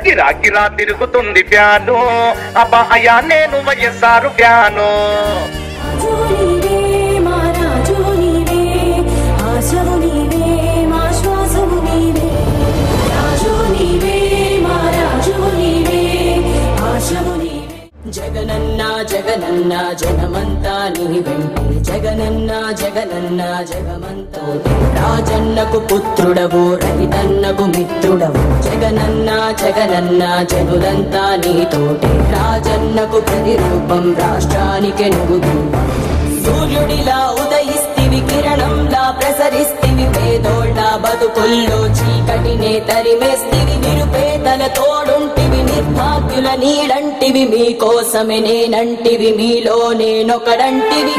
గిరా గిరా తిరుగుతుంది ప్యాను అబ్బా అయ్యా నేను వైఎస్ఆర్ ప్యాను జగనన్న జగనన్న జగమంతా నీ వెంటే జగనన్న జగనన్న జగమంతా రాజన్నకు పుత్రుడవు రైతన్నకు మిత్రుడవు జగనన్న జగనన్న జనులంతా నీతోటే రాజన్నకు ప్రతిరూపం రాష్ట్రానికి నువ్వు సూర్యుడిలా ఉదయిస్తివి కిరణంలా ప్రసరిస్తివి పేదోళ్ళ బతుకుల్లో చీకటినే తరిమేస్తివి నిరుపేదల తోడుంటివి నిర్భాగ్యుల నీడంటివి మీకోసమే నేనంటివి మీలో నేనొకడంటివి